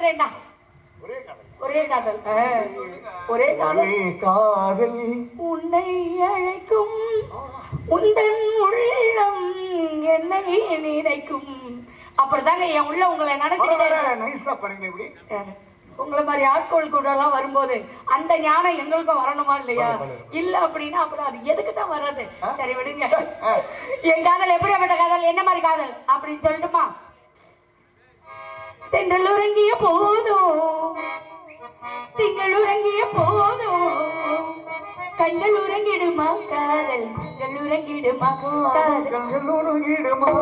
பண்றேன்டா. ஒரே காதல் ஒரே காதல் உன்னை அழைக்கும் உந்தன் உள்ளம் என்னை நினைக்கும். அப்படிதாங்க என் உள்ள உங்களை நினைச்சுக்கிட்டே உங்களை மாதிரி ஆட்கள் கூட எல்லாம் வரும்போது அந்த ஞானம் எங்களுக்கும் வரணுமா இல்லையா? இல்ல அப்படின்னா அப்புறம் அது எதுக்கு தான் வராது. சரி விடுங்க. என் காதல் எப்படியாப்பட்ட காதல், என்ன மாதிரி காதல் அப்படின்னு சொல்லட்டுமா? தென்றல் உறங்கிய போதும் திங்கள் உறங்கிய போதும் கண்கள் உறங்கிடுமா காதல், கண்கள் உறங்கிடுமா காதல், கண்கள் உறங்கிடுமா.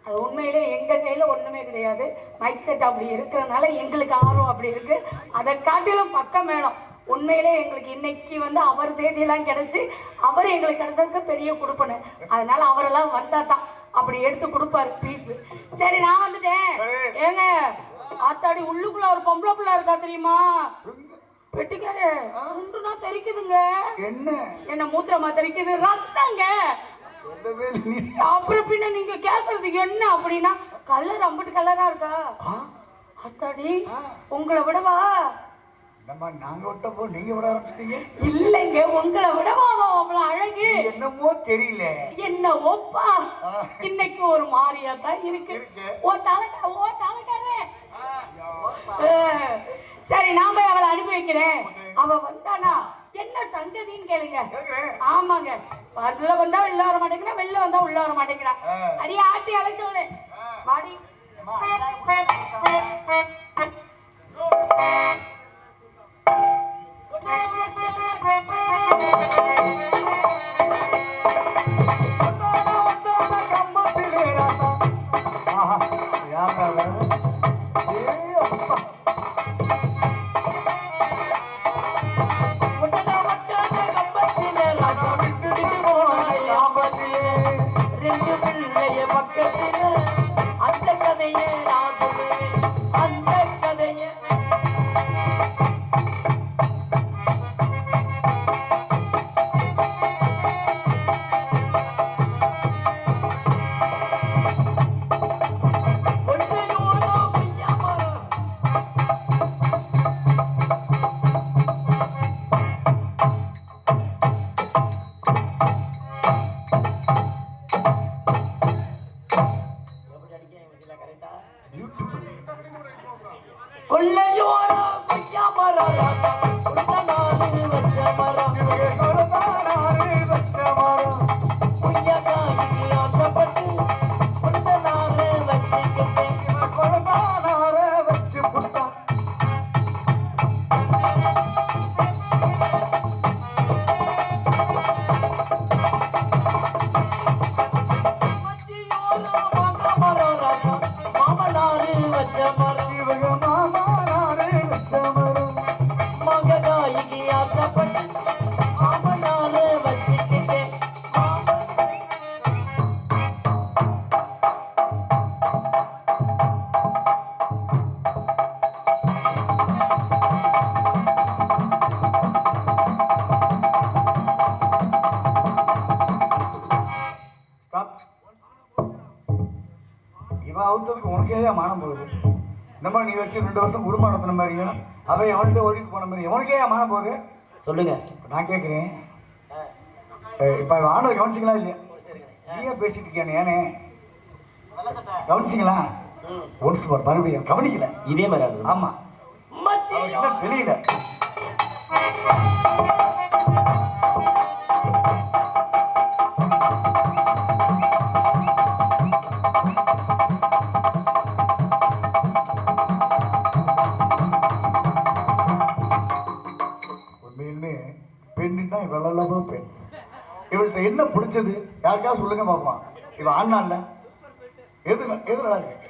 அது உண்மையிலே எங்கள் கையில் ஒன்றுமே கிடையாது. மைக் செட் அப்படி இருக்கிறதுனால எங்களுக்கு ஆர்வம் அப்படி இருக்கு. அதை காட்டிலும் பக்கம் வேணும். உண்மையிலே எங்களுக்கு இன்னைக்கு வந்து அவர் தேதியெல்லாம் கிடைச்சி அவர் எங்களுக்கு கிடைச்சதுக்கு பெரிய கொடுப்பனு. அதனால அவரெல்லாம் வந்தா தான் அப்படி எடுத்து கொடுப்பாரு பீஸ். சரி நான் வந்துட்டேன். ஏங்க ஆத்தாடி உள்ளுக்குள்ள ஒரு பொம்பளை பிள்ளை இருக்கா தெரியுமா? பெட்டிக்காரு உண்டுனா தெரிக்குதுங்க. என்ன மூத்திரமா தெரிக்குது, ரத்தங்க. அப்புறம் பின்ன நீங்க கேக்குறது என்ன அப்படின்னா கலர் அம்பட்டு கலரா இருக்கா? அத்தாடி உங்களை விடவா? நாங்க விட்டப்போ நீங்க விட ஆரம்பிச்சிட்டீங்க. இல்லைங்க உங்களை விடவா அவ்வளவு அழகு என்னமோ தெரியல. என்ன ஒப்பா இன்னைக்கு ஒரு மாதிரியா தான் இருக்கு. ஓ தலைக்காரே. சரி நான் போய் அவளை அனுப்பி வைக்கிறேன். அவ வந்தானா என்ன சங்கதின்னு கேளுங்க. ஆமாங்க அதுல வந்தா வெளில வர மாட்டேங்கிறா, வெளில வந்தா உள்ள வர மாட்டேங்கிறா. அடி ஆட்டி அழைச்சவளே மாடி. ரெண்டு பிள்ளை இவன் அவுத்ததுக்கு உனக்கே மானம் போகுது. இந்த மாதிரி நீ வச்சு 2 வருஷம் குடும்பம் நடத்தின மாதிரியும் அவன் எவன்கிட்ட ஓடிட்டு போன மாதிரி உனக்கே மானம் போகுது. சொல்லுங்க. நான் கேட்குறேன், இப்போ ஆனது கவனிச்சிங்களா இல்லையா? நீயே பேசிட்டு இருக்கியானே ஏனே கவனிச்சிங்களா? ஒன்ஸ் மறுபடியும் கவனிக்கல. இதே மாதிரி ஆமா அவருக்கு தெரியல. உண்மையிலுமே பெண்ணுன்னா இவ்வளவு பெண். இவள்கிட்ட என்ன பிடிச்சது யாருக்காவது சொல்லுங்க பாப்பா. இவன் ஆண்ணான்ல எதுல இருக்கு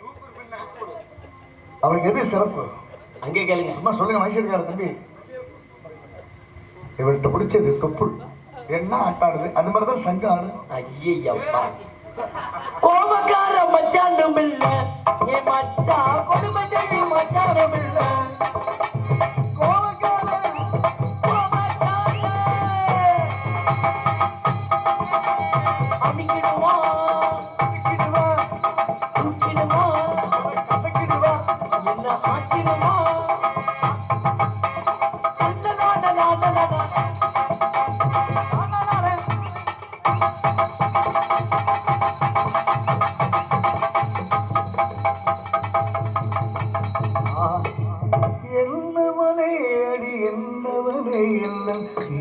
அவளுக்கு எது சிறப்பு அங்கே கேளுங்க. சும்மா சொல்லுங்க மைசூர்கார தம்பி. இவள்கிட்ட பிடிச்சது தொப்புள். என்ன ஆட்டாடுது அது மாதிரிதான் சங்கம் ஆடு. ஐயப்பா கோபக்கார மச்சானும் இல்ல ஏ மச்சா கொடுமச்சை மச்சானும் இல்ல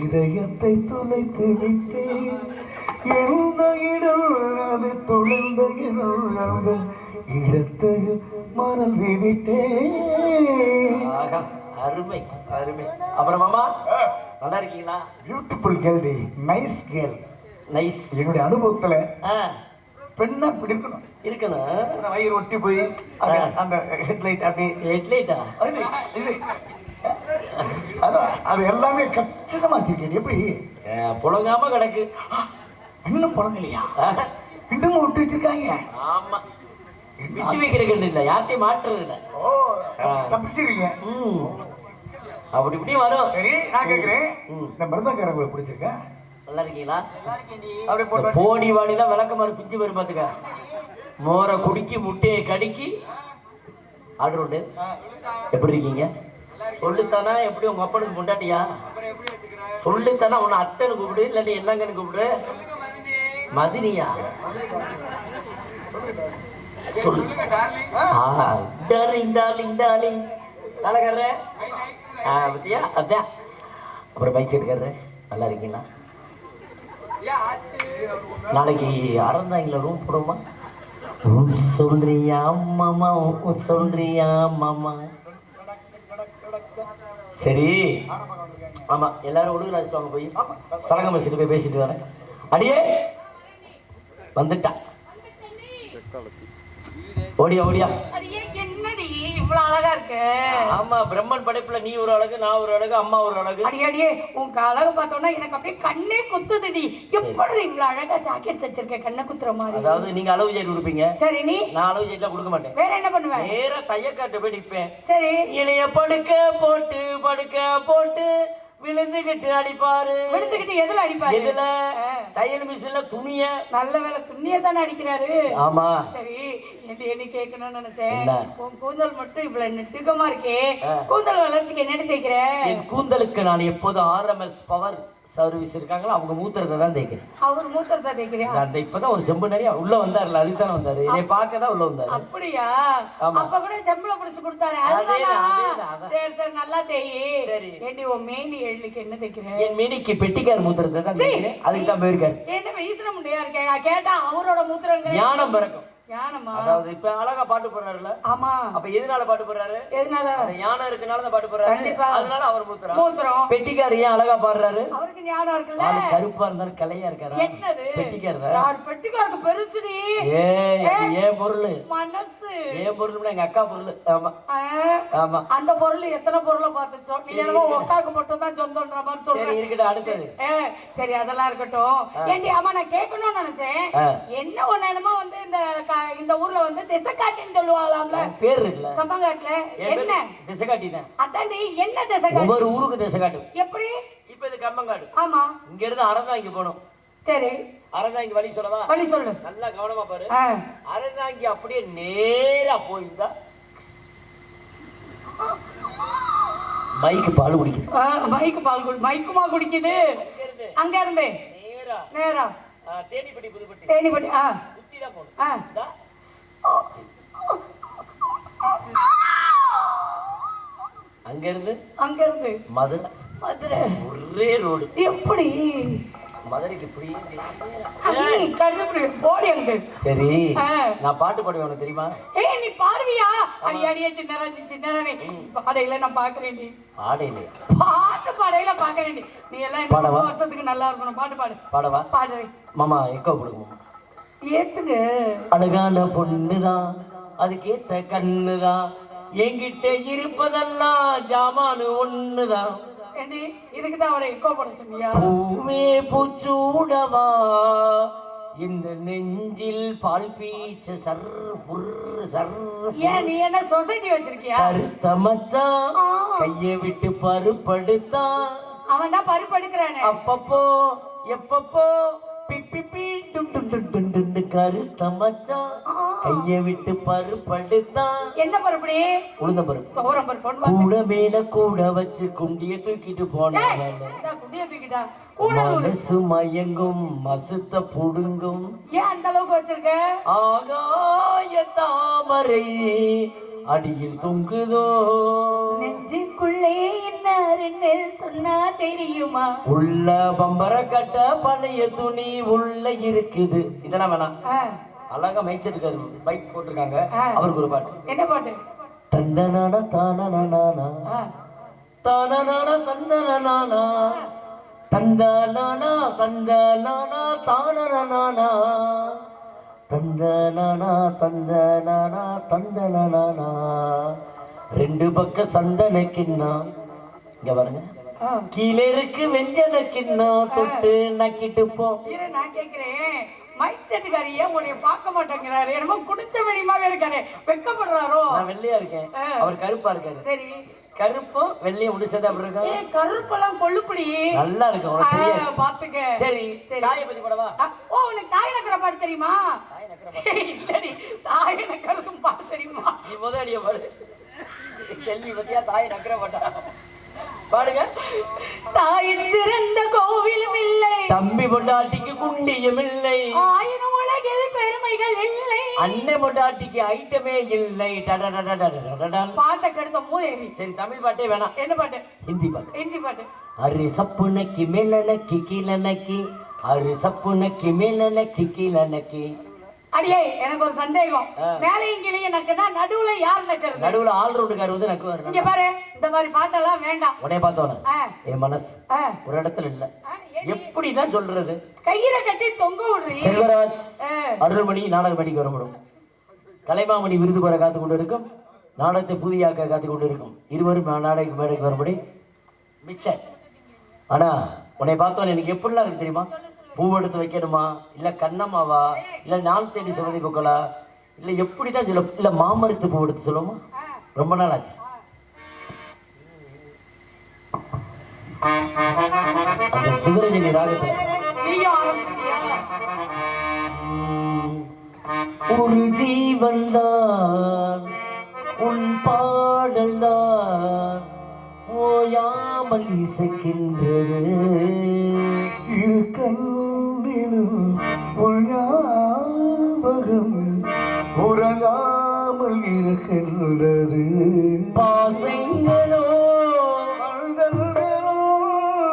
இதயத்தை துளைத்து விட்டேன். எந்த இடம் அது துளைந்த அந்த இடத்தையும் மறந்து விட்டேன். அருமை அருமை. அப்புறம் மாமா நல்லா இருக்கீங்களா? Beautiful girl, nice girl. Nice. என்னுடைய அனுபவத்துல பெண்ணா பிடிக்கணும் இருக்கணும். வயிறு ஒட்டி போய் அந்த ஹெட்லைட் அப்படி ஹெட்லைட்டா இது அதான் அது எல்லாமே கச்சிதமா வச்சிருக்கேன். எப்படி புழங்காம கிடக்கு? இன்னும் புழங்கலையா? இன்னும் விட்டு வச்சிருக்காங்க. ஆமா விட்டு வைக்கிறேன் இல்ல, யார்ட்டையும் மாற்றுறது இல்ல. ஓ தப்பிச்சிருக்கீங்க. அப்படி இப்படி வரும். சரி நான் கேட்கிறேன், இந்த மருந்தக்காரன் உங்களுக்கு பிடிச்சிருக்கா? நல்லா இருக்கீங்களா? அப்படி போடி வாடிலாம் விளக்க மாதிரி பிஞ்சு வரும் பாத்துக்க. மோரை குடிக்கி முட்டையை கடிக்கி ஆர்டர் உண்டு. எப்படி இருக்கீங்க? சொல்லுத்தானா? எப்படி உங்க அப்பனுக்கு முண்டாட்டியா? சொல்லுத்தானா? உன்னை அத்தனை கூப்பிடு, இல்ல நீ என்னங்கன்னு கூப்பிடு. மதினியா? சொல்லு. டார்லிங் டார்லிங் டார்லிங் தலைக்காரரு. பத்தியா? அதான். அப்புறம் பைக் எடுக்காரு. நல்லா இருக்கீங்களா? நாளைக்கு அறந்தாங்கள ரூம் போடுவோமா? சொல்றியா மாமா? சொல்றியா மாமா? சரி ஆமா எல்லாரும் ஒழுங்கு ராஜிட்டு போய் சலங்கம் வச்சுட்டு போய் பேசிட்டு வரேன். அடியே வந்துட்டா. ஓடியா ஓடியா. என்னடி இவ்வளவு அழகா இருக்கு? ஆமா பிரம்மன் படைப்புல நீ ஒரு அழகு, நான் ஒரு அழகு, அம்மா ஒரு அழகு. அடியே உங்க அழகு பார்த்தோம்னா எனக்கு அப்படியே கண்ணே குத்துதுடி. எப்படி இவ்வளவு அழகா ஜாக்கெட் தச்சிருக்க கண்ணை குத்துற மாதிரி? அதாவது நீங்க அளவு ஜெயிட் கொடுப்பீங்க. சரி நீ? நான் அளவு ஜெயிட்லாம் கொடுக்க மாட்டேன். வேற என்ன பண்ணுவேன்? நேரா தையக்காட்டு போய் நிற்பேன். சரி இளைய படுக்க போட்டு விழுந்துகிட்டு அடிப்பாரு. விழுந்துகிட்டு எதுல அடிப்பாரு? எதுல? தையல் மிஷின்ல துணிய. நல்ல வேலை துணிய தானே அடிக்கிறாரு. ஆமா சரி என்ன கேட்கணும்னு நினைச்சேன். உன் கூந்தல் மட்டும் இவ்வளவு நெட்டுக்கமா இருக்கே, கூந்தல் வளர்ச்சிக்கு என்னடி தேய்க்கிற? என் கூந்தலுக்கு நான் எப்போதும் RMS பவர் சர்வீஸ் இருக்காங்களோ அவங்க மூத்திரத்தை தான் தேய்க்கிறேன். அவர் மூத்திரத்தை தேய்க்கிறேன். அந்த இப்பதான் ஒரு செம்பு நிறைய உள்ள வந்தாருல, அதுக்கு தானே வந்தாரு. என்னை பார்க்க தான் உள்ள வந்தாரு. அப்படியா? அப்ப கூட செம்புல பிடிச்சு கொடுத்தாரு. சரி சரி நல்லா தேயி. ஏண்டி உன் மேனி எள்ளுக்கு என்ன தேய்க்கிறேன்? என் மேனிக்கு பெட்டிக்கார் மூத்திரத்தை தான் தேய்க்கிறேன். அதுக்கு தான் போயிருக்காரு. என்ன வீசுற முடியா இருக்கேன் கேட்டா அவரோட மூத்திரங்க ஞானம் பிறக்கும். யானமா? அதாவது இப்ப அழகா பாட்டு போடுறாருல. ஆமா. அப்ப எதனால பாட்டு போடுறாரு? எதனால? ஞானம் இருக்கனால தான் பாட்டு போடுறாரு. கண்டிப்பா. அதனால அவர் மூத்திரம். பெட்டிக்கார் ஏன் அழகா பாடுறாரு? அவருக்கு ஞானம் இருக்குல்ல. அது கருப்பா இருந்தாலும் கலையா இருக்காரு. என்னது? பெட்டிக்கார் தான். யார் பெட்டிக்காருக்கு பெருசுடி? ஏன் பொருள்? மனசு. ஏன் பொருள்னா எங்க அக்கா பொருள். ஆமா ஆமா. அந்த பொருள் எத்தனை பொருளை பார்த்துச்சோ? நீ என்னமோ அக்காக்கு மட்டும் தான் சொந்தம்ன்ற மாதிரி சொல்ற. சரி இருக்கட்டும், அடுத்தது. சரி அதெல்லாம் இருக்கட்டும். ஏண்டி ஆமா நான் கேட்கணும்னு நினைச்சேன். என்ன ஒண்ணு என்னமோ வந்து இந்த ஊர்ல வந்து திசைக்காட்டின்னு சொல்லுவாங்களாம்ல. பேர் இருக்குல்ல கம்பங்காட்டுல. என்ன திசைக்காட்டி தான்? அதாண்டி என்ன திசைக்காட்டி? ஒவ்வொரு ஊருக்கு திசைக்காட்டு. எப்படி? இப்ப இது கம்பங்காடு. ஆமா. இங்க இருந்து அறந்தாங்க போகணும். சரி அரசாங்கி வழி சொல்லவா? வழி சொல்லு. நல்லா கவனமா பாரு. ஆ. அரசாங்கி அப்படியே நேரா போயிருந்தா மைக்கு பால் குடிக்குது. மைக்கு பால் மைக்குமா குடிக்குது? அங்க இருந்து நேரா நேரா தேனிப்பட்டி புதுப்பட்டி தேனிப்பட்டி சுத்தி தான் போகணும். அங்க இருந்து மதுரை மதுரை ஒரே ரோடு. எப்படி மதுரைக்கு இப்படியே போடி அங்க. சரி நான் பாட்டு பாடுவேன், உனக்கு தெரியுமா? ஏய் நீ பாடுவியா? அடியே சின்னரானே பாடையில நான் பாக்குறேன். நீ பாடையில பாட்டு பாடையில பாக்குறேன். நீ எல்லாம் இன்னும் வருஷத்துக்கு நல்லா இருக்கணும். பாட்டு பாடு. பாடவா? பாடுறேன் மாமா. எக்கோ கொடுங்க. ஏத்துங்க. அழகான பொண்ணுதான், அதுக்கேத்த கண்ணுதான், என்கிட்ட இருப்பதெல்லாம் ஜாமானு ஒண்ணுதான். இதுக்கு தான் அவரை எக்கோ பண்ண சொன்னியா? பூவே பூச்சூடவா இந்த நெஞ்சில் பால் பீச்ச சர் புர் சர். ஏன் நீ என்ன சொசைட்டி வச்சிருக்கியா? கருத்த மச்சான் கையை விட்டு பருப்படுத்தா. அவன் தான் பருப்படுக்கிறானே. அப்பப்போ எப்பப்போ பிப்பி டும் டும் டும் டும் டும் கருத்த மச்சான் கையை விட்டு பருப்படுத்தா. என்ன பருப்படி? உளுந்த பருப்பு. துவரம் பருப்பு. கூட மேல கூட வச்சு குண்டிய தூக்கிட்டு போனேன். குண்டிய தூக்கிட்டா மனசு மயங்கும் மசுத்த புடுங்கும். ஏன் அந்த அளவுக்கு வச்சிருக்க? ஆகாய தாமரை அடியில் தொங்குதோ. நெஞ்சுக்குள்ளே என்ன சொன்னா தெரியுமா? உள்ள பம்பர கட்ட பழைய துணி உள்ள இருக்குது. இதெல்லாம் வேணாம். அழகா மைக் செட் பைக் போட்டிருக்காங்க. அவருக்கு ஒரு பாட்டு. என்ன பாட்டு? தந்தனானா தானனானா தானனானா தந்தனானா தந்தனானா தந்தனானா தானனானா தந்தனானா தந்தனானா தந்தனானா. ரெண்டு பக்கம் சந்தன கிண்ணா. இங்க பாருங்க, கீழே இருக்கு வெஞ்சன கிண்ணா. தொட்டு நக்கிட்டு போ. நான் கேக்குறேன், மைக் செட்டுக்காரி ஏன் உன்னைய பார்க்க மாட்டேங்கிறாரு? என்னமோ குடிச்ச வெளியமாவே இருக்காரு. வெக்கப்படுறாரோ? நான் வெள்ளையா இருக்கேன், அவர் கருப்பா இருக்காரு. சரி, கருப்பும் வெள்ளையும் முடிச்சதா அப்படி இருக்கா? கருப்பெல்லாம் கொள்ளுப்படி நல்லா இருக்கு, உனக்கு தெரியாது. பாத்துக்க. சரி, தாயை பத்தி கூடவா? ஓ, உனக்கு தாய் நக்கற பாட்டு தெரியுமா? இல்லடி, தாய் நக்கறதும் பாட்டு தெரியுமா? நீ முதலிய பாடு. செல்வி பத்தியா தாயை நக்கற மாட்டா? பாடுங்க. தாயின் சிறந்த கோவிலும் இல்லை, தம்பி பொண்டாட்டிக்கு குண்டியும் இல்லை, ஆயிரம் உலகில் பெருமைகள் இல்லை, அண்ணன் பொண்டாட்டிக்கு ஐட்டமே இல்லை. பாட்டை கெடுத்த மூதேவி. சரி, தமிழ் பாட்டே வேணாம். என்ன பாட்டு? ஹிந்தி பாட்டு. ஹிந்தி பாட்டு. அரு சப்பு நக்கி மேல நக்கி கீழ நக்கி, அரு சப்பு நக்கி மேல நக்கி கீழ நக்கி. அடியே, எனக்கு ஒரு சந்தேகம். மேலையும் கீழையும் நக்குனா நடுவுல யார் நக்குறது? நடுவுல ஆல் ரவுண்டுக்கார் வந்து நக்குவார். இங்க பாரு, இந்த மாதிரி பாட்டெல்லாம் வேண்டாம். உடனே பார்த்தோன்னு என் மனசு ஒரு இடத்துல இல்ல. எப்படிதான் சொல்றது? கயிறை கட்டி தொங்க விடுறீ. செல்வராஜ் அருள்மணி நாடக மேடைக்கு வரப்படும். கலைமாமணி விருது பெற காத்து கொண்டு இருக்கும். நாடகத்தை புதியாக்க காத்து கொண்டு இருக்கும். இருவரும் நாடக மேடைக்கு வரும்படி மிச்சம். ஆனா உன்னை பார்த்தோன்னு எனக்கு எப்படிலாம் இருக்கு தெரியுமா? பூ எடுத்து வைக்கணுமா, இல்ல கண்ணம்மாவா, இல்ல நாள் தேடி சுமதி பூக்களா, இல்ல எப்படிதான் சொல்ல, இல்ல மாமரத்து பூ எடுத்து சொல்லுவோமா? ரொம்ப நாள் ஆச்சு. அந்த சிவரஞ்சனி ராகத்துல ஒரு ஜீவன் தான் உன் பாடல் தான் ஓயாமல் இசைக்கின்றது. இரு கண்ணிலும் உள் ஞாபகம் உறங்காமல் இருக்கின்றது. பாசங்களோ அழுதல்களோ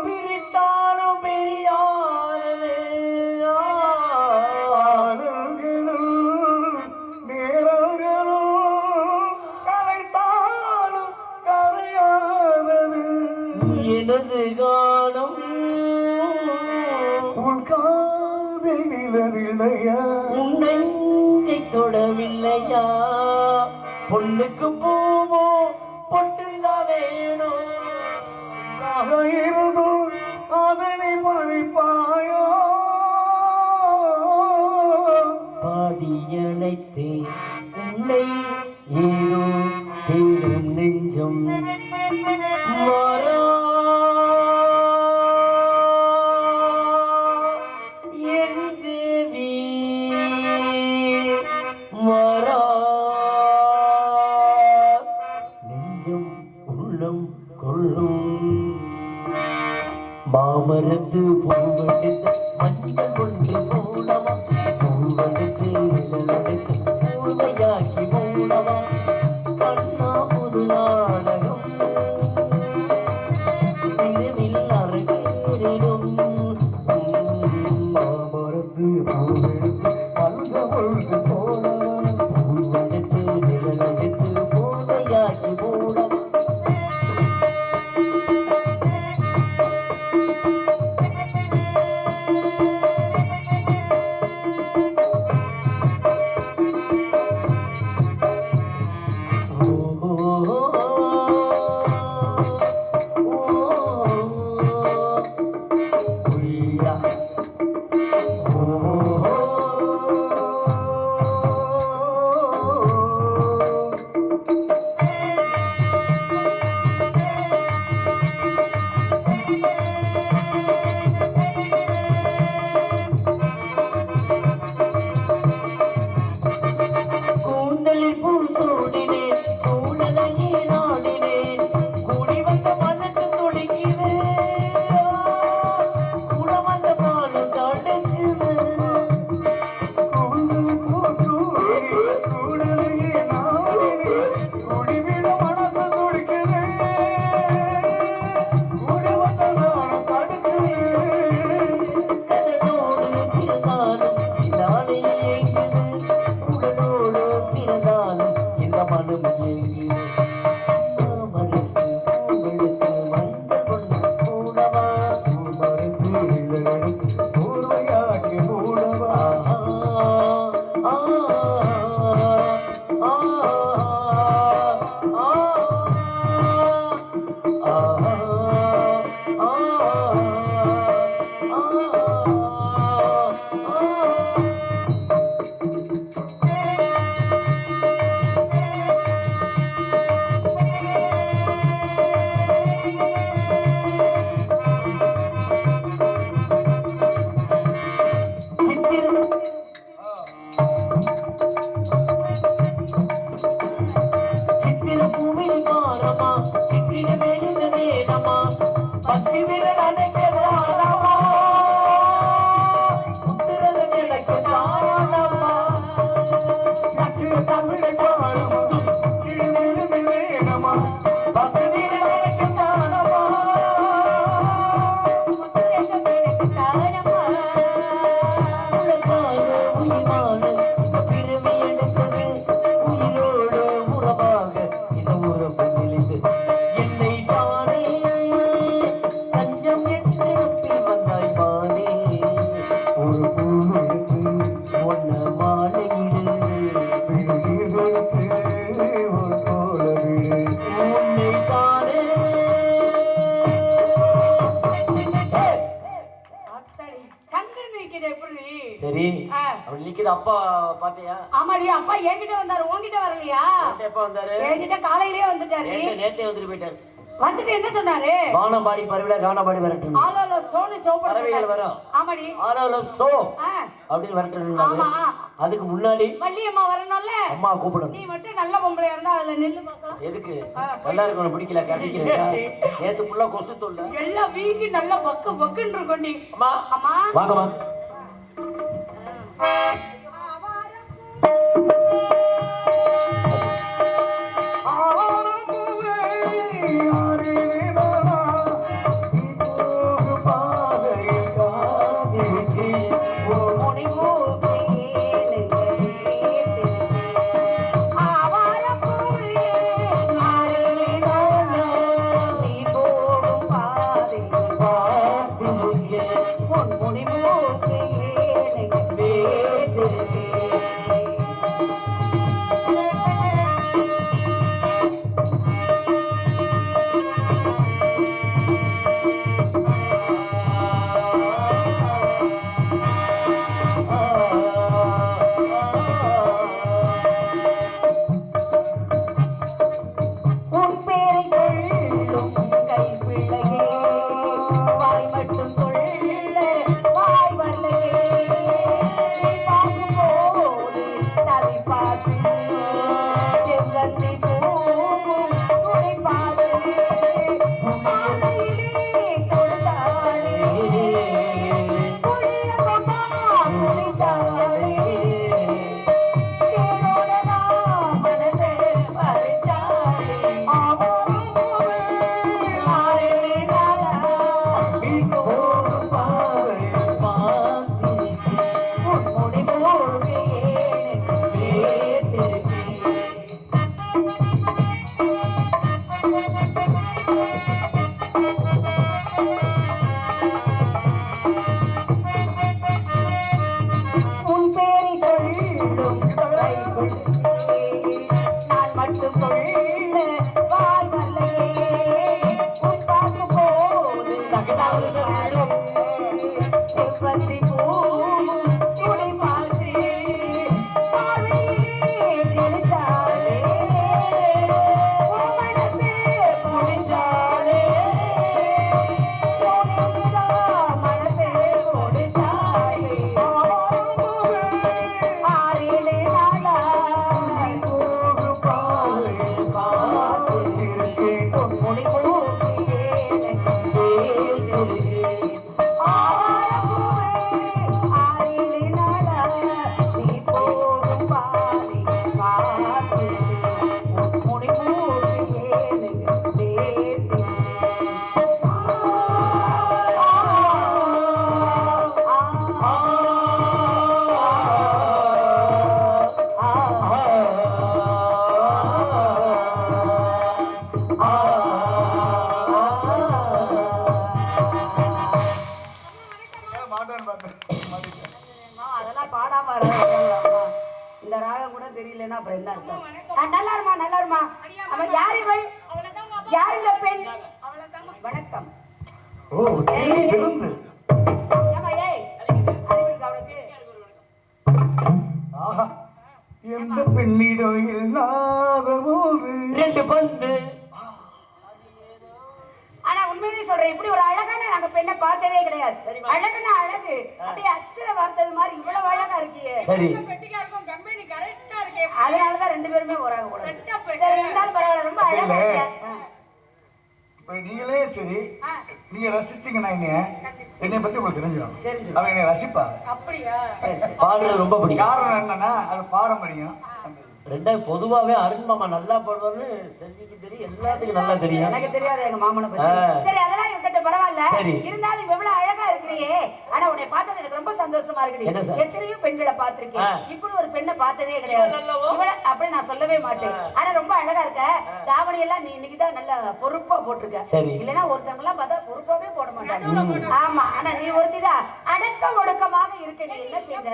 பிரித்தாலும் பெரியானது. பாடல்களோ நேரங்களோ கலைத்தாலும் கரையானது. எனது காலம் உன் காதில் விழவில்லையா, உன் நெஞ்சை தொடவில்லையா? பொண்ணுக்கு பூவோ பொட்டுதான் வேணும். இருந்தும் அதனை மறைப்பாயோ. பாடியழைத்தே உன்னை ஏதோ தேடும் நெஞ்சம் மாறா மாமரத்து பூவெடுத்து மஞ்சள் கொண்டு போனவா பூவெடுத்து நிழலெடுத்து பூவையாக்கி போனவா கண்ணா புது நாடகம் இரவில் அரங்கேறிடும் மாமரத்து பூவெடுத்து மல்க ஒழுங்கு போனவா பூவெடுத்து நிழலெடுத்து பூவையாக்கி போனவா கூந்தலில் பூ சூடினேன் கூடலையே நாடினேன் கூடி வந்த மனக்கு துடிக்குது கூட வந்த பாலும் தடுக்குது கூந்தல் பூச்சூடி கூடலையே நாடினே குடிவிட மனசு துடிக்குது கூட வந்த நானும் தடுக்குது கடலோடு பிறந்தாலும் இதானே ஏங்குது உடலோடு பிறந்தாலும் இந்த மனம் ஏங்குது மாமரத்து பூவெடுத்து மஞ்சள் கொண்டு போனவா மரத்து நிழலெடுத்து போர்வையாக்கி மூடவா சித்திர பூவில் பாரமா சித்திர மெழுந்ததே நமா பக்தி விரல் அணைக்கதானமா முத்திரது எனக்கு தானமா சத்திர தமிழை பாருமா திருவிழுது வேணமா பக்தி விரல் எனக்கு தானமா உலகான உயிரான இந்த பிறவி எடுத்தது உயிரோடு உறவாக இந்த உறவு நிலைந்து என்னை தானே தஞ்சம் என்று நம்பி வந்தாய் மானே ஒரு பூ எடுத்து ஒன்ன மாலையிடு விடு நீர் கொடுத்து ஒரு கோல விடு உன்னை தானே ஏய்! அத்தடி சங்கர் நிற்கிது எப்படி சரி ஆ. அவன் நிக்குது அப்பா பாத்தியா ஆமாடி அப்பா என்கிட்ட வந்தாரு உன்கிட்ட வரலையா அவன்கிட்ட எப்ப வந்தாரு என்கிட்ட காலையிலேயே வந்துட்டாரு நேத்தே வந்துட்டு போயிட்டாரு வந்துட்டு என்ன சொன்னாரு வானம்பாடி பறவைல கானம்பாடி வரட்டும் ஆலோல சோனு சோப்பட பறவைகள் வரும் ஆமாடி ஆனாலும் சோ ஆ, அப்படின்னு வரட்டும் ஆமா அதுக்கு முன்னாடி வள்ளியம்மா வரணும்ல அம்மா கூப்பிடணும் நீ மட்டும் நல்ல பொம்பளையா இருந்தா அதுல நில்லு பார்க்கலாம் எதுக்கு நல்லா இருக்கணும் பிடிக்கல கண்டிக்கிறேன் நேத்து ஃபுல்லா கொசு தொல்லை எல்லாம் வீங்கி நல்லா பக்கு பக்குன்னு இருக்கும் நீ அம்மா அம்மா வாங்கம்மா ஆவாரம் பூவே யாரிலே நானா நீ போகு பாதையில் காதிருக்கே வேறு வேண்டும் கை கொண்டு நான் மட்டும் கொள்ள வாழ்வல்லையே உன் பார்க்கும் போது தகவல்களும் செவ்வந்தி பூவும் துளி பார்த்து பார்வையிலே தெளித்தாளே உன் மனசே பொழிந்தாளே மனசே பொழிந்தாளே ஆறிலே நாளா பொன்முடி பூசியே ஆறிலே நாளா நீ போகும் பாதை பார்த்து பொன்முடி பூசியே அதெல்லாம் பாடாம வராதா? இந்த ராகம் கூட தெரியலன்னா அப்புறம் என்ன அர்த்தம்? நல்லா இருமா நல்லா இருமா. அவன் யார் இவள்? யார் இந்த பெண்? வணக்கம். ஓ திருந்து ஏமா ஏய் அறிவு இருக்கா அவளுக்கு? ஆஹா எந்த பெண்ணிடம் இல்லாத போது 2 பந்து. ஆனா உண்மையிலே சொல்றேன், இப்படி ஒரு அழகான நாங்க பெண்ணை பார்த்ததே கிடையாது. அழகுனா அழகு அப்படியே அச்சர வார்த்தது மாதிரி இவ்வளவு அழகா இருக்கியே. சரி அதனாலதான் 2 பேருமே போறாங்க போல. சரி இருந்தாலும் பரவாயில்ல, ரொம்ப அழகா இருக்கியா. இப்ப நீங்களே சரி நீங்க ரசிச்சீங்கன்னா என்னை பத்தி உங்களுக்கு தெரிஞ்சிடும். தெரிஞ்சிடும். அவன் என்னை ரசிப்பா. அப்படியா? சரி சரி. பாடல் ரொம்ப பிடிக்கும். காரணம் என்னன்னா அது பாரம்பரியம். ரெண்டாவது பொதுவாவே அருண் மாமா நல்லா பாடுவார்னு செல்விக்கு தெரியும், எல்லாத்துக்கும் நல்லா தெரியும். எனக்கு தெரியாது எங்க மாமனை பத்தி. சரி அதெல்லாம் இருக்கட்டும் பரவாயில்ல. சரி. இருந்தாலும் இவ்வளவு அழகா இருக்கிறியே. ஆனா உன்னை பார்த்தது எனக்கு ரொம்ப சந்தோஷமா என்ன இருக்கு. சார்? எத்தனையோ பெண்களை பார்த்திருக்கேன், இப்படி ஒரு பெண்ணை பார்த்ததே கிடையாது. இவள அப்படி நான் சொல்லவே மாட்டேன். ஆனா ரொம்ப அழகா இருக்க. தாவணி எல்லாம் நீ இன்னைக்குதான் நல்ல பொறுப்பா போட்டிருக்க. சரி. இல்லன்னா ஒருத்தவங்க எல்லாம் பார்த்தா பொறுப்பாவே போட மாட்டாங்க. ஆமா ஆனா நீ ஒருத்திதான் அடக்க ஒடுக்கமாக இருக்க. நீ என்ன செய்த?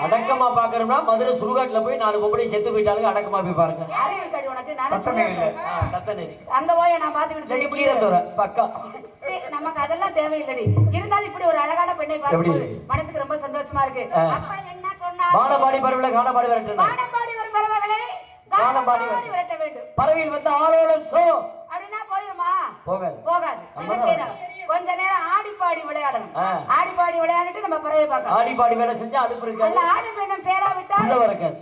அடக்கமா பாக்குறோம்னா மதுரை சுடுகாட்டுல போய் 4 பொம்பளை செத்து போயிட்டாலும் அடக்கமா போய் பாருங்க. அறிவு இருக்காடி உனக்கு? நானே தத்தநேரி இல்ல. தத்தநேரி. அங்க போய் நான் பாத்துக்கிட்டு கீரத்தோர பக்கம். சரி, நமக்கு அதெல்லாம் தேவையில்லடி. இருந்தாலும் இப்படி ஒரு அழகான பெண்ணை பார்க்கும்போது மனசுக்கு ரொம்ப சந்தோஷமா இருக்கு. அப்பா என்ன சொன்னார்? வானபாடி பரவல காணபாடி வரட்டும். வானபாடி வரும் பறவைகளே வானபாடி விரட்ட வேண்டும். பறவையில் வந்து ஆலோலம் சோ அப்படின்னா போயிருமா? போகாது. போகாது. என்ன செய்யணும்? கொஞ்ச நேரம் ஆடி பாடி விளையாடணும். ஆடி பாடி விளையாடிட்டு நம்ம பறவை பார்க்கலாம். ஆடி பாடி வேலை செஞ்சா அலுப்பு இருக்காது. அல்ல ஆடி பெண்ணும் சேராவிட்டால் உள்ள வரக்காது.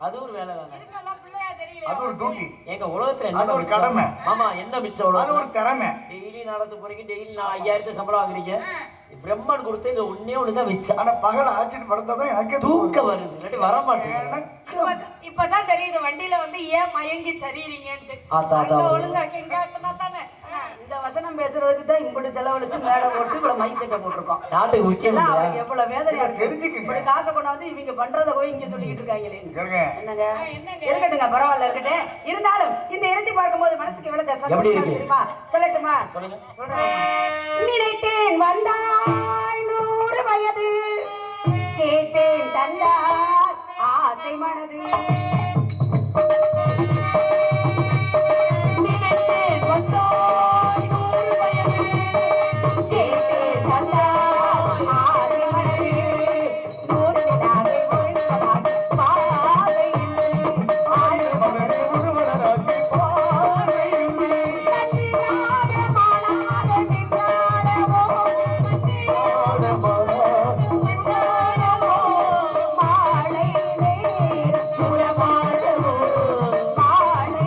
அது ஒரு வேலை தானே. அது ஒரு டியூட்டி. எங்க உலகத்துல அது ஒரு கடமை. ஆமா என்ன மிச்சம்? அது ஒரு திறமை. டெய்லி நடந்து போறீங்க, டெய்லி 5000 சம்பளம் வாங்குறீங்க. பிரம்மன் கொடுத்து இது ஒண்ணே ஒண்ணுதான் வச்சேன். ஆனா பகல ஆட்சிட்டு படுத்தாதான் எனக்கே தூக்கம் வருது, இல்லாட்டி வர மாட்டேங்குது. இப்பதான் தெரியுது வண்டியில வந்து ஏன் மயங்கி சரிறீங்கன்ட்டு. அங்க ஒழுங்கா கெங்காட்டினா தானே. இந்த வசனம் பேசுறதுக்கு தான் இப்படி செலவழிச்சு மேல போட்டு இவ்வளவு மை சட்டை போட்டிருக்கோம். நாட்டுக்கு முக்கியம் எல்லாம் இல்லையா? அவருக்கு எவ்வளவு வேதனையா இருக்கு. தெரிஞ்சுக்கங்க. இப்படி காசை கொண்டாந்து இவங்க பண்றத போய் இங்க சொல்லிட்டு இருக்காங்களே. கேளுங்க. என்னங்க இருக்கட்டுங்க, பரவாயில்ல இருக்கட்டும். இருந்தாலும் இந்த இடத்தை பார்க்கும்போது மனசுக்கு எவ்வளவு சந்தோஷமா இருக்கு தெரியுமா? சொல்லட்டுமா? சொல்றேன். நினைத்தேன் வந்தாய் 100 வயது, கேட்டேன் தந்தார் ஆசை மனது. நினைத்தேன் வந்தாய் 100 வயது, கேட்டேன் தந்தார் ஆசை மனது. 100 வினாவை ஒழித்ததால் பாதை இல்லை, ஆயிரம் மகனை முழுவதற்கு பாறையில்லை. கண்ணினாக மானாக நின்றாடவோ, நின்றாடவோ, மாலை நேரம் சுரமாடவோ, மாலை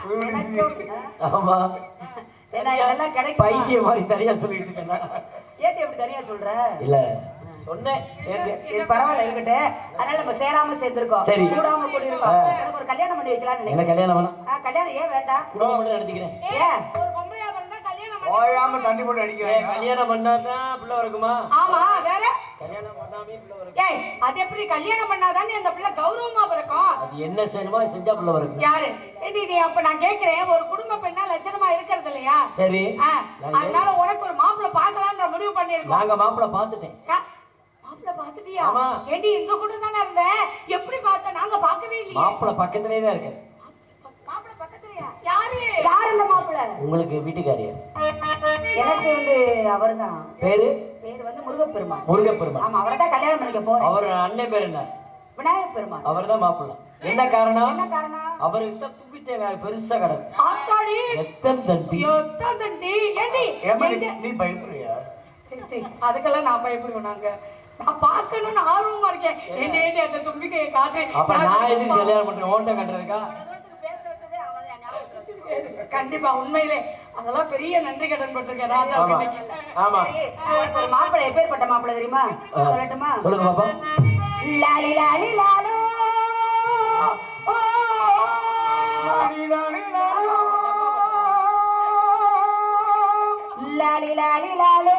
ஆமா ஏன்னா இதெல்லாம் கிடைக்கும். பைத்திய மாதிரி தனியா சொல்லிட்டு இருக்கேன். ஏன் எப்படி தனியா சொல்ற? இல்ல சொன்னேன் சேர்ந்து. இது பரவாயில்ல இருக்கட்டும். அதனால நம்ம சேராம சேர்ந்திருக்கோம். சரி. கூடாம கூடி இருக்கோம். எனக்கு ஒரு கல்யாணம் பண்ணி வைக்கலாம்னு என்ன நினைக்கிறேன். கல்யாணம் வேணும்? கல்யாணம் ஏன் வேண்டாம்? குடும்பம் மட்டும் நடத்திக்கிறேன். ஏன் ஒரு பொம்பளையா இருந்தா கல்யாணம் பண்ணி ஓயாம தண்ணி போட்டு அடிக்கிறேன். கல்யாணம் பண்ணாதான் பிள்ளை இருக்குமா? ஆமா வேற கல்யாணம் பண்ணாமே பிள்ளை வரும். ஏய் அது எப்படி கல்யாணம் பண்ணாதானே அந்த பிள்ளை கௌரவமா பிறக்கும்? அது என்ன செய்யணுமா செஞ்சா பிள்ளை வரும். யாரு நீ அப்ப நான் கேக்குறேன், ஒரு குடும்ப பெண்ணா லட்சணமா இருக்கிறது இல்லையா? சரி அதனால உனக்கு ஒரு மாப்பிள்ளை பார்க்கலாம்னு முடிவு பண்ணிருக்கோம். நாங்க மாப்பிள்ளை பார்த்துட்டேன். மாப்பிள்ளை பார்த்துட்டியா? ஆமா. ஏண்டி எங்க கூட தானே இருந்த, எப்படி பார்த்த? நாங்க பார்க்கவே இல்லையே. மாப்பிள்ளை பக்கத்துலயே தான் இருக்கு. மாப்பிள்ளை பக்கத்துலயா? யாரு யார் அந்த மாப்பிள்ளை? உங்களுக்கு வீட்டுக்காரியா? எனக்கு வந்து அவர்தான். பேரு வந்து முருகப்பெருமான். முருகப்பெருமான். ஆமா, அவரை தான் கல்யாணம் பண்ணிக்க போறேன். அவர் அண்ணன் பேர் என்ன? விநாயகப் பெருமான். அவர் தான் மாப்பிள்ளை. என்ன காரணம்? என்ன காரணம்? அவருக்கு தான் துப்பி தேங்காய் பெருசா கிடக்கு. ஆத்தாடி எத்தனை தண்டி ஏண்டி நீ பயப்படுறியா? சரி அதுக்கெல்லாம் நான் பயப்படுவேன். நான் பார்க்கணும்னு ஆர்வமா இருக்கேன். ஏண்டி அந்த தும்பிக்கையை காட்டு. அப்ப நான் எதுக்கு கல்யாணம் பண்றேன்? ஓண்ட கட்டுறதுக்கா? கண்டிப்பா உண்மையிலே அதெல்லாம் பெரிய நன்றி கடன் பட்டிருக்கேன் ராஜா. ஆமா ஒரு மாப்பிள்ளை எப்பேற்பட்ட மாப்பிள்ளை தெரியுமா? சொல்லட்டுமா? சொல்லுங்க பாப்பா. லாலி லாலி லாலோ லாலி லாலி லாலோ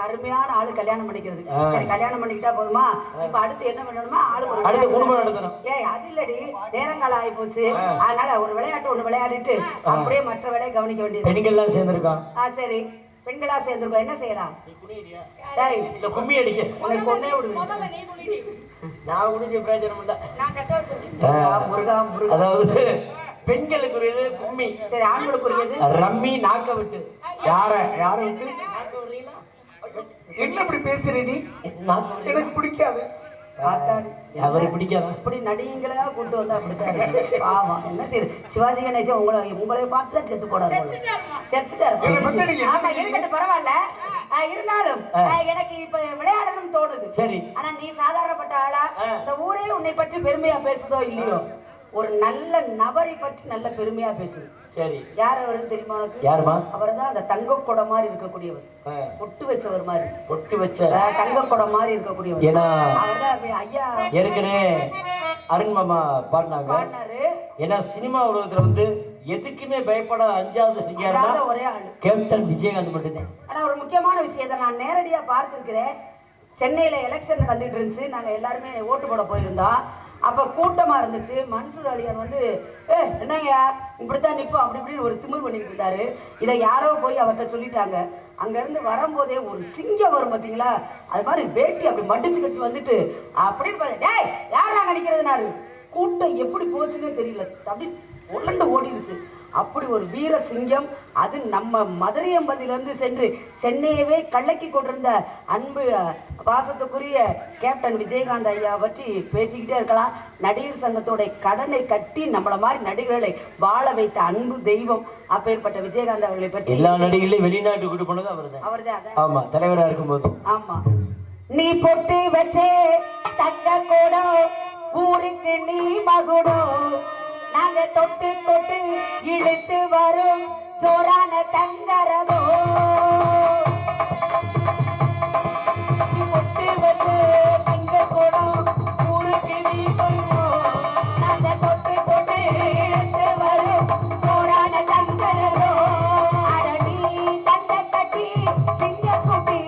அருமையான ஆளு கல்யாணம் பண்ணிக்கிறது. சரி கல்யாணம் பண்ணிக்கிட்டா போதுமா? இப்ப அடுத்து என்ன பண்ணணுமா? ஆளு குடும்பம் நடத்தணும். ஏய் அது இல்லடி, நேரங்காலம் ஆகி போச்சு. அதனால ஒரு விளையாட்டு ஒண்ணு விளையாடிட்டு அப்படியே மற்ற வேலையை கவனிக்க வேண்டியது. பெண்கள் எல்லாம் சேர்ந்திருக்கான். சரி பெண்களா சேர்ந்திருக்கோம், என்ன செய்யலாம்? கும்மி அடிக்க உனக்கு ஒன்னே விடுவேன். நான் குடிச்ச பிரயோஜனம் இல்ல. முருகா முருகா. அதாவது பெண்களுக்குரியது கும்மி. சரி ஆண்களுக்குரியது ரம்மி நாக்க விட்டு. யார விட்டு? என்ன இப்படி பேசுற நீ? எனக்கு பிடிக்காது. பார்த்தாடி அவரை பிடிக்காதா? இப்படி நடிகங்களா கொண்டு வந்தா அப்படித்தான் இருக்கு. பாவம் என்ன சரி சிவாஜி கணேசன் உங்களை பார்த்து தான் செத்து போடாது செத்துட்டாரு. ஆமா இருக்கட்டும் பரவாயில்ல. இருந்தாலும் எனக்கு இப்ப விளையாடணும் தோணுது. சரி. ஆனா நீ சாதாரணப்பட்ட ஆளா? இந்த ஊரே உன்னை பற்றி பெருமையா பேசுதோ இல்லையோ, ஒரு நல்ல நபரை பற்றி நல்ல பெருமையா பேசுது. சரி. யார் அவரு தெரியுமா உனக்கு? யாருமா? அவர் தான் அந்த தங்க குடம் மாதிரி இருக்கக்கூடியவர். பொட்டு வச்சவர் மாதிரி. பொட்டு வச்ச தங்க குடம் மாதிரி இருக்கக்கூடியவர். ஏன்னா அவர்தான் ஐயா ஏற்கனவே அருண் மாமா பாடினாங்க. ஏன்னா சினிமா உலகத்துல வந்து எதுக்குமே பயப்பட அஞ்சாவது செஞ்சாரு ஒரே ஆளு கேப்டன் விஜயகாந்த் மட்டும்தான். ஆனா ஒரு முக்கியமான விஷயத்தை நான் நேரடியா பார்த்திருக்கிறேன். சென்னையில எலெக்ஷன் நடந்துட்டு இருந்துச்சு. நாங்க எல்லாருமே ஓட்டு போட போயிருந்தோம். அப்ப கூட்டமா இருந்துச்சு. மன்சூர் அலியான் வந்து என்னங்க இப்படித்தான் நிப்போம் அப்படி இப்படின்னு ஒரு திமிர் பண்ணிட்டு இருந்தாரு. இதை யாரோ போய் அவர்கிட்ட சொல்லிட்டாங்க. அங்க இருந்து வரும்போதே ஒரு சிங்கம் வரும் பாத்தீங்களா, அது மாதிரி வேட்டி அப்படி மடிச்சு கட்டி வந்துட்டு அப்படின்னு டேய் யார் நாங்க நிக்கிறதுனாரு. கூட்டம் எப்படி போச்சுன்னே தெரியல, அப்படி உருண்டு ஓடிடுச்சு. அப்படி ஒரு வீர சிங்கம். அது நம்ம மதுரையம்பதியிலிருந்து சென்று சென்னையவே கலக்கி கொண்டிருந்த அன்பு பாசத்துக்குரிய கேப்டன் விஜயகாந்த் ஐயா பற்றி பேசிக்கிட்டே இருக்கலாம். நடிகர் சங்கத்தோட கடனை கட்டி நம்மள மாதிரி நடிகர்களை வாழ வைத்த அன்பு தெய்வம் அப்பேற்பட்ட விஜயகாந்த் அவர்களை பற்றி எல்லா நடிகர்களையும் வெளிநாட்டு கூட்டு போனது அவர்தான். ஆமா, தலைவரா இருக்கும்போது. ஆமா, நீ பொட்டி வச்சே தங்க கூட ஊருக்கு நீ மகுடோ, நாங்க தொட்டு தொட்டு இழுத்து வரும் சோறான தங்கரதோ, பொட்டு வச்சு தங்க கூட ஊருக்கு நீ மகுடோ, நாங்க தொட்டு தொட்டு இழுத்து வரும் சோறான தங்கரதோ, அடடி தங்க கட்டி சிங்க குட்டி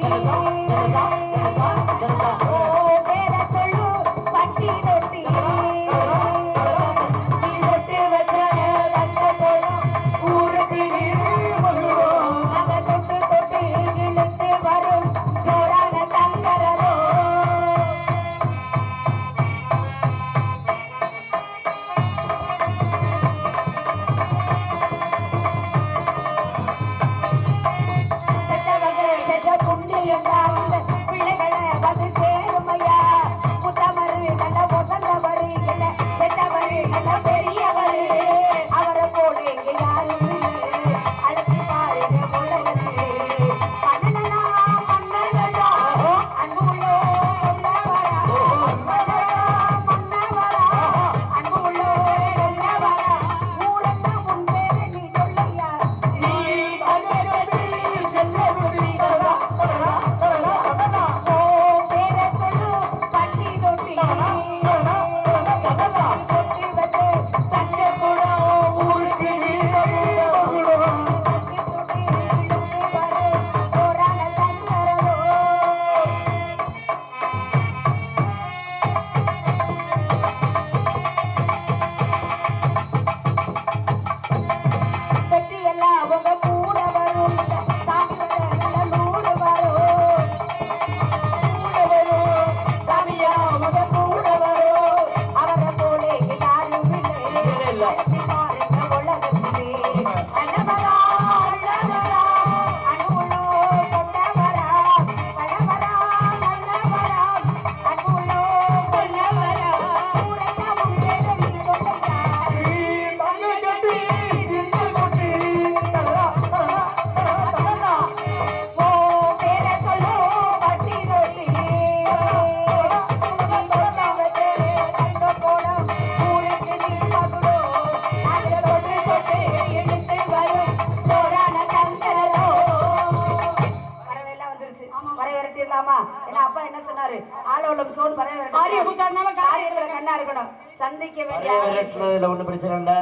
சந்திக்க வேண்டிய ஒண்ணு பிரச்சனை இல்ல.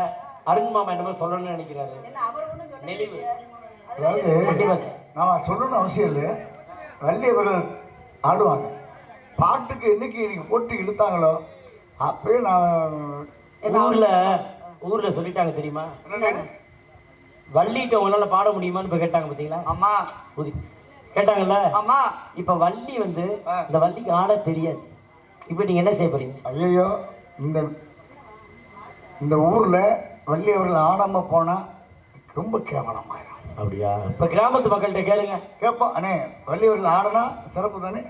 அருண் மாமா என்னமோ சொல்லணும்னு நினைக்கிறாரு. அதாவது நான் சொல்லணும்னு அவசியம் இல்லை. வள்ளி அவர்கள் ஆடுவாங்க. பாட்டுக்கு இன்னைக்கு போட்டு இழுத்தாங்களோ அப்பயே நான் ஊர்ல சொல்லிட்டாங்க தெரியுமா, வள்ளிட்ட உங்களால பாட முடியுமான்னு இப்ப கேட்டாங்க பாத்தீங்களா? ஆமா கேட்டாங்கல்ல. ஆமா. இப்ப வள்ளி வந்து இந்த வள்ளிக்கு ஆட தெரியாது. இப்ப நீங்க என்ன செய்ய போறீங்க? ஐயோ, இந்த ஊர்ல வள்ளி அவர்கள் ஆடாம போனா ரொம்ப கேவலமாயிரும். அப்படியா? இப்ப கிராமத்து மக்கள்கிட்ட கேளுங்க. கேட்போம். அண்ணே, வள்ளி அவர்கள் ஆடனா சிறப்பு தானே.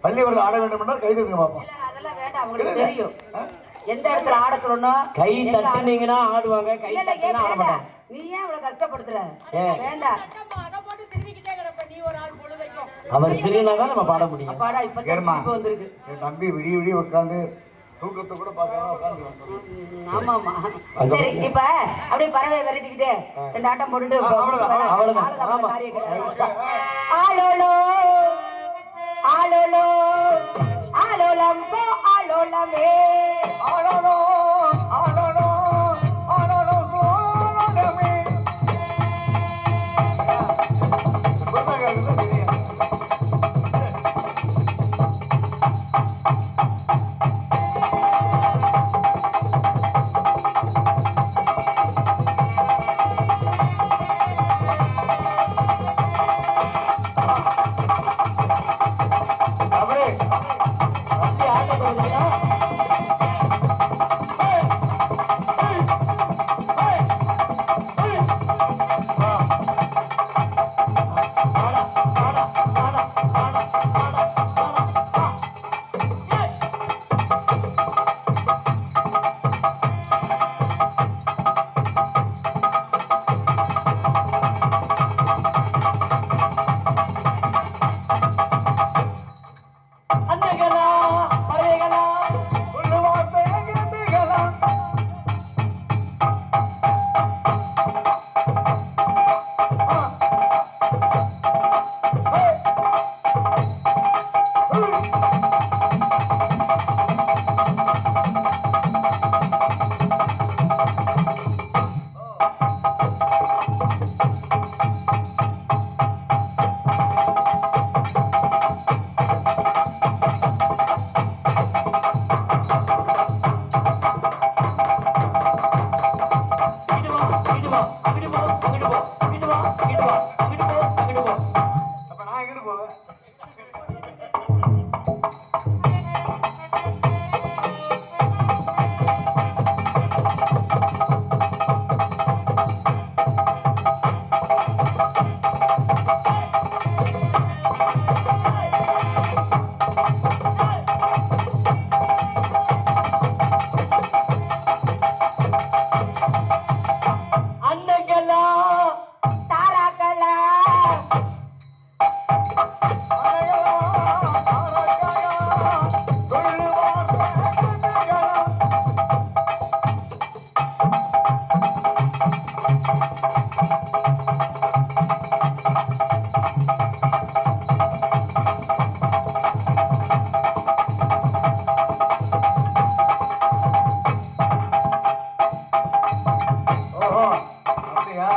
பள்ளிக்கூடத்தில் ஆட வேண்டும் என்றால் கை தட்டுங்க பார்ப்போம். இல்ல, அதெல்லாம் வேண்டாம், அவங்களுக்கு தெரியும் எந்த இடத்துல ஆட சொல்லணும். கை தட்டுனீங்கன்னா ஆடுவாங்க, கை இல்ல, இல்ல, ஏன் தட்டுனா ஆட வேண்டாம்? மாட்டாங்க. நீ ஏன் அவ்வளவு கஷ்டப்படுத்துற? ஏன்? வேண்டாம். அவர் திருநாதான் நம்ம பாட முடியும். அப்பாடா, இப்ப ஏறுமா. திருப்பி வந்திருக்கு. என் தம்பி விடிய விடிய உட்காந்து தூக்கத்தை கூட பார்க்காம உட்காந்து ஆமா ஆமா. சரி, இப்ப அப்படியே பறவை விரட்டிக்கிட்டே 2 ஆட்டம் போட்டுட்டு அவ்வளவுதான். அவ்வளவுதான். ஆமா. ஆலோலோ ஆலோலோ ஆலோலம் போ ஆலோலமே ஆளோனோ ஆளோனோ ஆளோனோ ஆளோனமே. குருநாகர் தெரியும். அப்படியே அப்படி ஆட்ட போறீங்களா? அந்தகளா பறவைகளா ஒரு வார்த்தை கேட்டுக்கலாம். அப்ப நான் எங்கிட்டு போவேன்? அந்தகளா தாராக்களா அழகலா, அழகலா, ஒரு வார்த்தை கேட்டுக்கலாம். ஓஹோ, அப்படியா?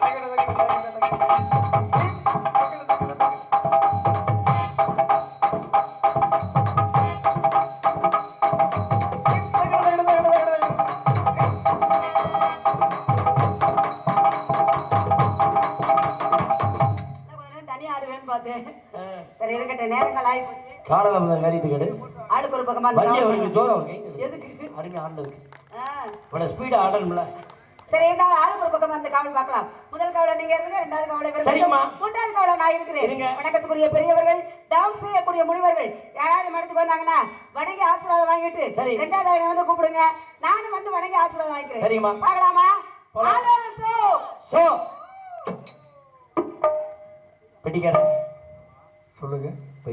தகிட, தகிட, தகிட, தகிட. தகிட, தகிட, தகிட. தகிட, தகிட, தகிட, தகிட. தனியா ஆடுவேன்னு பார்த்தேன். சரி, இருக்கட்டும், நேரங்கள் ஆகி போச்சு. காலகம் கறித்து கேடு ஆளுக்கு ஒரு பக்கமா வண்டி இருந்தா- அவருக்கு ஜோரம் கை எதுக்கு? அருமை ஆண்டதுக்கு ஆ. இவ்வளவு ஸ்பீடா ஆடணும்ல. சரி, இந்த ஆளுக்கு ஒரு பக்கமா அந்த காவல் பார்க்கலாம். முதல் காவலை நீங்க இருங்க, 2வது காவலை இவர் சரிம்மா. இருக்கட்டும். 3வது காவலை நான் இருக்கிறேன். இருங்க. வணக்கத்துக்குரிய பெரியவர்கள், தவம் செய்யக்கூடிய முனிவர்கள் யாராவது மடத்துக்கு வந்தாங்கன்னா வணங்கி ஆசீர்வாதம் வாங்கிட்டு சரி. 2வது அவனை வந்து கூப்பிடுங்க. நானும் வந்து வணங்கி ஆசீர்வாதம் வாங்கிக்கிறேன். சரிம்மா. பார்க்கலாமா? போலாம். ஆலோலம் சோ. சோ பெட்டிக்காரன் சொல்லுங்க.